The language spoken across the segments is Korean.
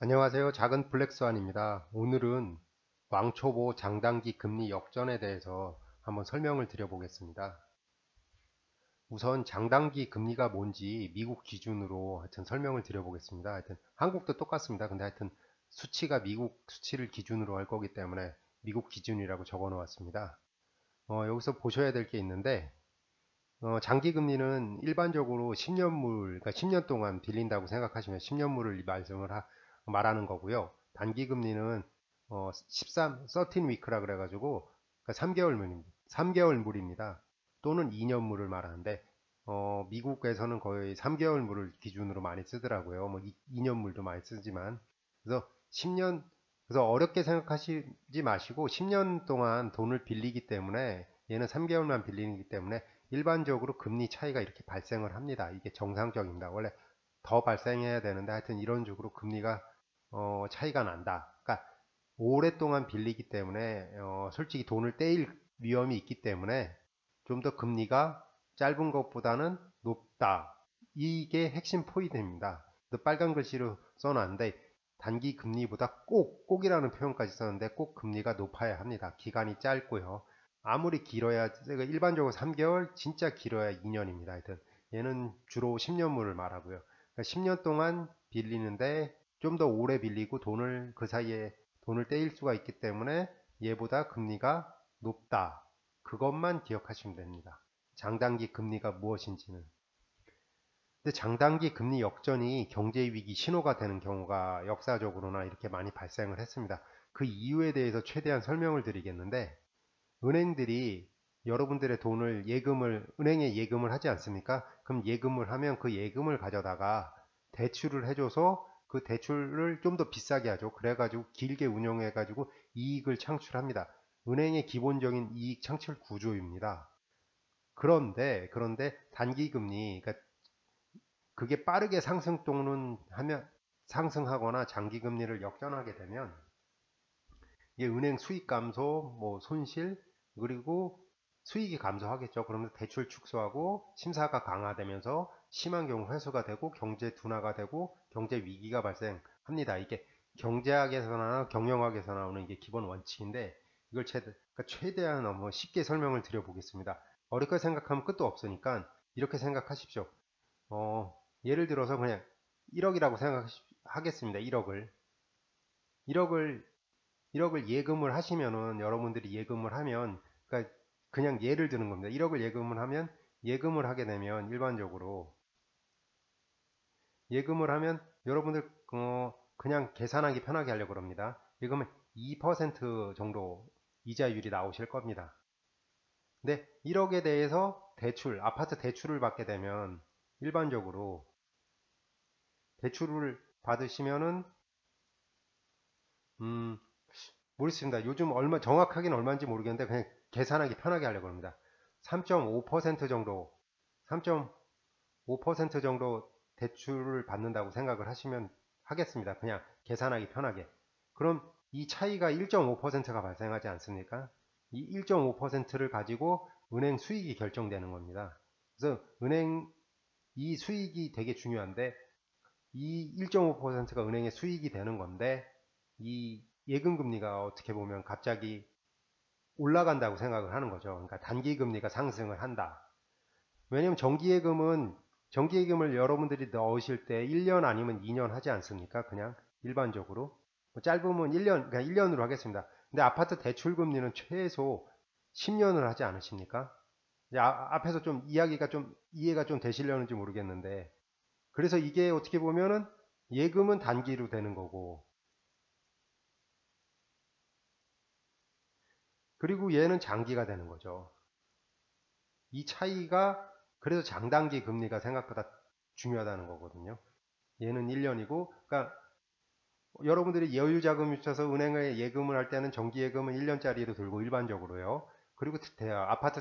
안녕하세요. 작은 블랙스완입니다. 오늘은 왕초보 장단기 금리 역전에 대해서 한번 설명을 드려보겠습니다. 우선 장단기 금리가 뭔지 미국 기준으로 하여튼 설명을 드려보겠습니다. 하여튼 한국도 똑같습니다. 근데 하여튼 수치가 미국 수치를 기준으로 할 거기 때문에 미국 기준이라고 적어 놓았습니다. 여기서 보셔야 될 게 있는데 장기 금리는 일반적으로 10년물, 그러니까 10년 동안 빌린다고 생각하시면 10년물을 말하는 거고요. 단기 금리는 13위크라 그래가지고, 그러니까 3개월물입니다. 또는 2년물을 말하는데, 미국에서는 거의 3개월물을 기준으로 많이 쓰더라고요. 뭐 2년물도 많이 쓰지만. 그래서 10년, 그래서 어렵게 생각하시지 마시고 10년 동안 돈을 빌리기 때문에 얘는 3개월만 빌리기 때문에 일반적으로 금리 차이가 이렇게 발생을 합니다. 이게 정상적입니다. 원래 더 발생해야 되는데 하여튼 이런 식으로 금리가 차이가 난다. 그러니까 오랫동안 빌리기 때문에 솔직히 돈을 떼일 위험이 있기 때문에 좀 더 금리가 짧은 것보다는 높다. 이게 핵심 포인트입니다. 빨간 글씨로 써놨는데 단기 금리보다 꼭이라는 표현까지 썼는데 꼭 금리가 높아야 합니다. 기간이 짧고요. 아무리 길어야 일반적으로 3개월, 진짜 길어야 2년입니다. 하여튼 얘는 주로 10년물을 말하고요. 그러니까 10년 동안 빌리는데 좀 더 오래 빌리고 돈을 그 사이에 돈을 떼일 수가 있기 때문에 얘보다 금리가 높다. 그것만 기억하시면 됩니다. 장단기 금리가 무엇인지는. 근데 장단기 금리 역전이 경제 위기 신호가 되는 경우가 역사적으로나 이렇게 많이 발생을 했습니다. 그 이유에 대해서 최대한 설명을 드리겠는데 은행들이 여러분들의 돈을 은행에 예금을 하지 않습니까? 그럼 예금을 하면 그 예금을 가져다가 대출을 해줘서 그 대출을 좀 더 비싸게 하죠. 그래가지고 길게 운영해가지고 이익을 창출합니다. 은행의 기본적인 이익 창출 구조입니다. 그런데 단기금리, 그러니까 그게 빠르게 상승하거나 장기금리를 역전하게 되면 이게 은행 수익 감소, 뭐 손실, 그리고 수익이 감소하겠죠. 그러면 대출 축소하고 심사가 강화되면서 심한 경우 회수가 되고 경제 둔화가 되고 경제 위기가 발생합니다. 이게 경제학에서나 경영학에서 나오는 이게 기본 원칙인데 이걸 그러니까 최대한 쉽게 설명을 드려보겠습니다. 어렵게 생각하면 끝도 없으니까 이렇게 생각하십시오. 예를 들어서 그냥 1억이라고 생각하겠습니다. 1억을 1억을 예금을 하시면은 여러분들이 예금을 하면 그러니까 그냥 예를 드는 겁니다. 1억을 예금을 하면 예금을 하게 되면 일반적으로 예금을 하면 여러분들 그냥 계산하기 편하게 하려고 합니다. 예금은 2% 정도 이자율이 나오실 겁니다. 근데 1억에 대해서 아파트 대출을 받게 되면 일반적으로 대출을 받으시면은 음, 모르겠습니다. 요즘 정확하게는 얼마인지 모르겠는데 그냥 계산하기 편하게 하려고 합니다. 3.5% 정도, 3.5% 정도 대출을 받는다고 생각을 하겠습니다. 그냥 계산하기 편하게. 그럼 이 차이가 1.5%가 발생하지 않습니까? 이 1.5%를 가지고 은행 수익이 결정되는 겁니다. 그래서 이 수익이 되게 중요한데 이 1.5%가 은행의 수익이 되는 건데 이 예금 금리가 어떻게 보면 갑자기 올라간다고 생각을 하는 거죠. 그러니까 단기 금리가 상승을 한다. 왜냐면 정기예금을 여러분들이 넣으실 때 1년 아니면 2년 하지 않습니까? 그냥 일반적으로 뭐 짧으면 1년, 그냥 1년으로 하겠습니다. 근데 아파트 대출 금리는 최소 10년을 하지 않으십니까? 앞에서 좀 이해가 좀 되시려는지 모르겠는데 그래서 이게 어떻게 보면은 예금은 단기로 되는 거고 그리고 얘는 장기가 되는 거죠. 이 차이가 그래서 장단기 금리가 생각보다 중요하다는 거거든요. 얘는 1년이고, 그러니까 여러분들이 여유자금 있어서 은행에 예금을 할 때는 정기예금은 1년짜리로 들고 일반적으로요. 그리고 아파트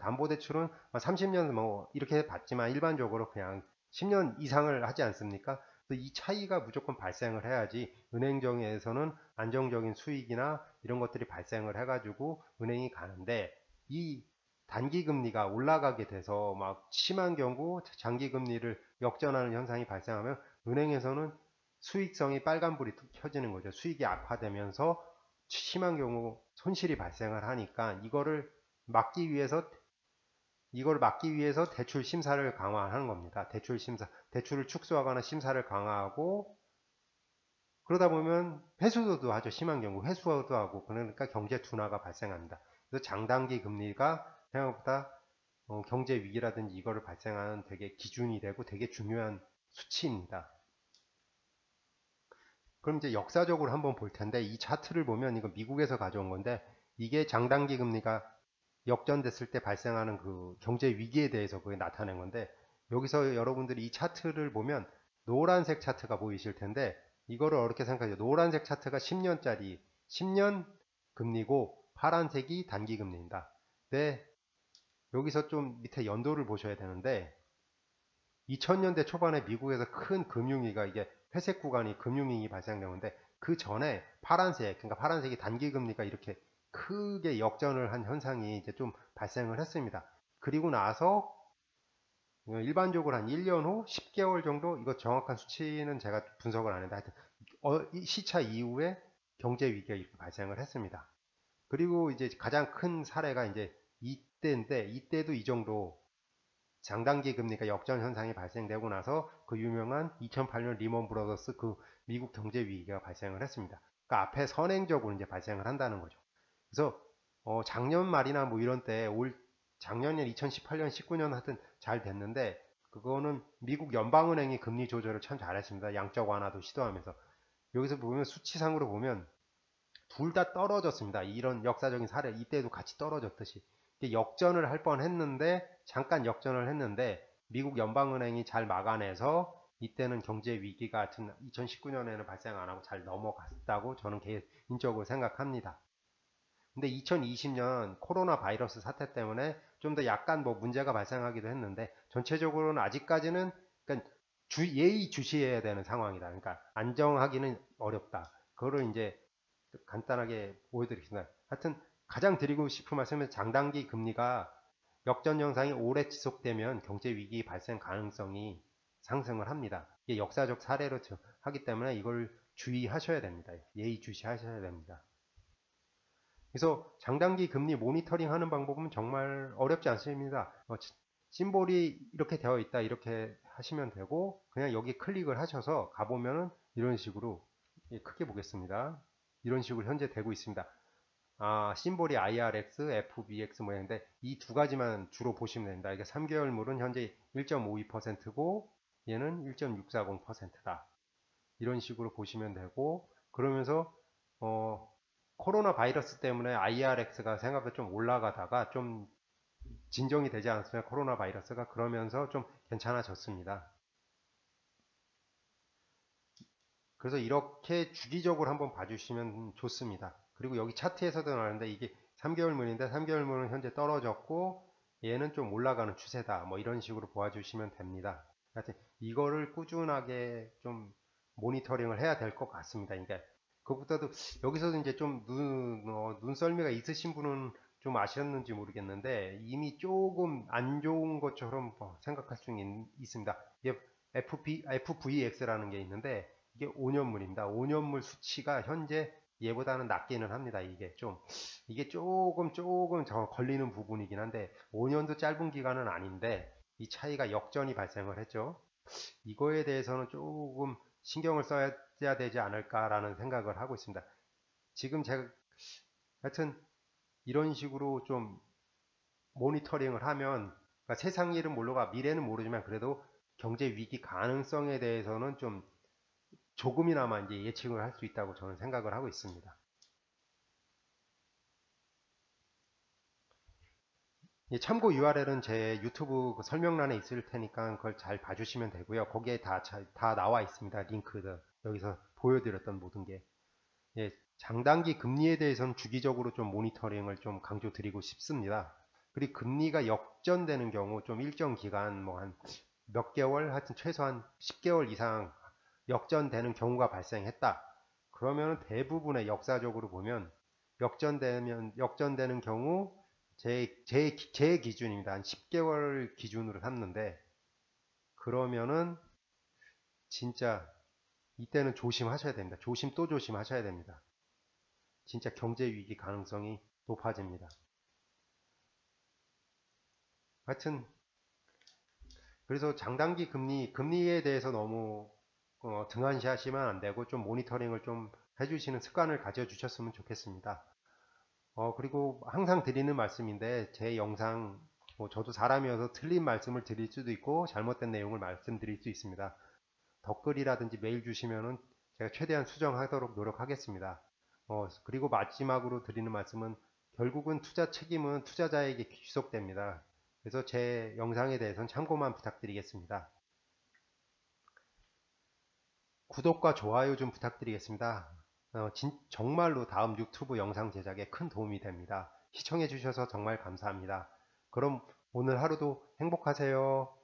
담보대출은 30년 뭐 이렇게 받지만 일반적으로 그냥 10년 이상을 하지 않습니까? 그래서 이 차이가 무조건 발생을 해야지 은행정에서는 안정적인 수익이나 이런 것들이 발생을 해가지고 은행이 가는데 이 단기 금리가 올라가게 돼서 막 심한 경우 장기 금리를 역전하는 현상이 발생하면 은행에서는 수익성이 빨간불이 뚝 켜지는 거죠. 수익이 악화되면서 심한 경우 손실이 발생을 하니까 이걸 막기 위해서 대출 심사를 강화하는 겁니다. 대출을 축소하거나 심사를 강화하고 그러다 보면 회수도 하죠. 심한 경우 회수도 하고 그러니까 경제 둔화가 발생합니다. 그래서 장단기 금리가 생각보다 경제 위기라든지 이거를 발생하는 되게 기준이 되고 되게 중요한 수치입니다. 그럼 이제 역사적으로 한번 볼 텐데 이 차트를 보면 이거 미국에서 가져온 건데 이게 장단기 금리가 역전됐을 때 발생하는 그 경제 위기에 대해서 그게 나타낸 건데 여기서 여러분들이 이 차트를 보면 노란색 차트가 보이실 텐데 이거를 어렵게 생각하죠. 노란색 차트가 10년짜리 10년 금리고 파란색이 단기 금리입니다. 네, 여기서 좀 밑에 연도를 보셔야 되는데 2000년대 초반에 미국에서 큰 금융위기가 이게 회색 구간이 금융위기 발생되는데 그 전에 그러니까 파란색이 단기 금리가 이렇게 크게 역전을 한 현상이 이제 좀 발생을 했습니다. 그리고 나서 일반적으로 한 1년 후 10개월 정도 이거 정확한 수치는 제가 분석을 안 했는데 하여튼 이 시차 이후에 경제 위기가 이렇게 발생을 했습니다. 그리고 이제 가장 큰 사례가 이제 이때인데 이때도 이 정도 장단기 금리가 역전 현상이 발생되고 나서 그 유명한 2008년 리먼 브러더스 그 미국 경제 위기가 발생을 했습니다. 그러니까 앞에 선행적으로 이제 발생을 한다는 거죠. 그래서 작년 말이나 뭐 이런 때 작년에 2018년, 19년 하여튼 잘 됐는데 그거는 미국 연방은행이 금리 조절을 참 잘했습니다. 양적 완화도 시도하면서 여기서 보면 수치상으로 보면 둘 다 떨어졌습니다. 이런 역사적인 사례 이때도 같이 떨어졌듯이 역전을 할 뻔했는데 잠깐 역전을 했는데 미국 연방은행이 잘 막아내서 이때는 경제 위기가 같은 2019년에는 발생 안 하고 잘 넘어갔다고 저는 개인적으로 생각합니다. 근데 2020년 코로나 바이러스 사태 때문에 좀 더 약간 뭐 문제가 발생하기도 했는데 전체적으로는 아직까지는 그러니까 예의주시해야 되는 상황이다. 그러니까 안정하기는 어렵다. 그거를 이제 간단하게 보여드리겠습니다. 하여튼 가장 드리고 싶은 말씀은 장단기 금리가 역전 현상이 오래 지속되면 경제 위기 발생 가능성이 상승을 합니다. 이게 역사적 사례로 하기 때문에 이걸 주의하셔야 됩니다. 예의주시하셔야 됩니다. 그래서 장단기 금리 모니터링 하는 방법은 정말 어렵지 않습니다. 심볼이 이렇게 되어 있다 이렇게 하시면 되고 그냥 여기 클릭을 하셔서 가보면은 이런 식으로 크게 보겠습니다. 이런 식으로 현재 되고 있습니다. 심볼이 IRX, FBX 모양인데 이 두 가지만 주로 보시면 됩니다. 이게 3개월물은 현재 1.52%고 얘는 1.640%다. 이런 식으로 보시면 되고 그러면서 코로나 바이러스 때문에 IRX가 생각보다 좀 올라가다가 좀 진정이 되지 않았으면 코로나 바이러스가 그러면서 좀 괜찮아졌습니다. 그래서 이렇게 주기적으로 한번 봐주시면 좋습니다. 그리고 여기 차트에서도 나오는데 이게 3개월물인데 3개월물은 현재 떨어졌고 얘는 좀 올라가는 추세다. 뭐 이런 식으로 보아주시면 됩니다. 하여튼 이거를 꾸준하게 좀 모니터링을 해야 될 것 같습니다. 그러니까 그것보다도 여기서도 이제 좀 눈썰미가 있으신 분은 좀 아셨는지 모르겠는데 이미 조금 안 좋은 것처럼 생각할 수 있습니다. 이게 FVX라는 게 있는데 이게 5년물입니다. 5년물 수치가 현재 얘보다는 낮기는 합니다. 이게 조금 저 걸리는 부분이긴 한데 5년도 짧은 기간은 아닌데 이 차이가 역전이 발생을 했죠. 이거에 대해서는 조금 신경을 써야 되지 않을까라는 생각을 하고 있습니다. 지금 제가 하여튼 이런 식으로 좀 모니터링을 하면 그러니까 세상 일은 모르가 미래는 모르지만 그래도 경제 위기 가능성에 대해서는 좀 조금이나마 이제 예측을 할 수 있다고 저는 생각을 하고 있습니다. 참고 URL은 제 유튜브 설명란에 있을 테니까 그걸 잘 봐주시면 되고요. 거기에 다 나와 있습니다. 링크들. 여기서 보여드렸던 모든 게. 장단기 금리에 대해서는 주기적으로 좀 모니터링을 좀 강조드리고 싶습니다. 그리고 금리가 역전되는 경우 좀 일정 기간 뭐 한 몇 개월 하여튼 최소한 10개월 이상 역전되는 경우가 발생했다. 그러면 대부분의 역사적으로 보면 역전되는 경우 제 기준입니다. 한 10개월 기준으로 삼는데 그러면은 진짜 이때는 조심하셔야 됩니다. 조심 또 조심하셔야 됩니다. 진짜 경제 위기 가능성이 높아집니다. 하여튼 그래서 장단기 금리에 대해서 너무 등한시하시면 안 되고 좀 모니터링을 좀 해주시는 습관을 가져주셨으면 좋겠습니다. 그리고 항상 드리는 말씀인데 제 영상 저도 사람이어서 틀린 말씀을 드릴 수도 있고 잘못된 내용을 말씀드릴 수 있습니다. 댓글이라든지 메일 주시면은 제가 최대한 수정하도록 노력하겠습니다. 그리고 마지막으로 드리는 말씀은 결국은 투자 책임은 투자자에게 귀속됩니다. 그래서 제 영상에 대해서는 참고만 부탁드리겠습니다. 구독과 좋아요 좀 부탁드리겠습니다. 정말로 다음 유튜브 영상 제작에 큰 도움이 됩니다. 시청해 주셔서 정말 감사합니다. 그럼 오늘 하루도 행복하세요.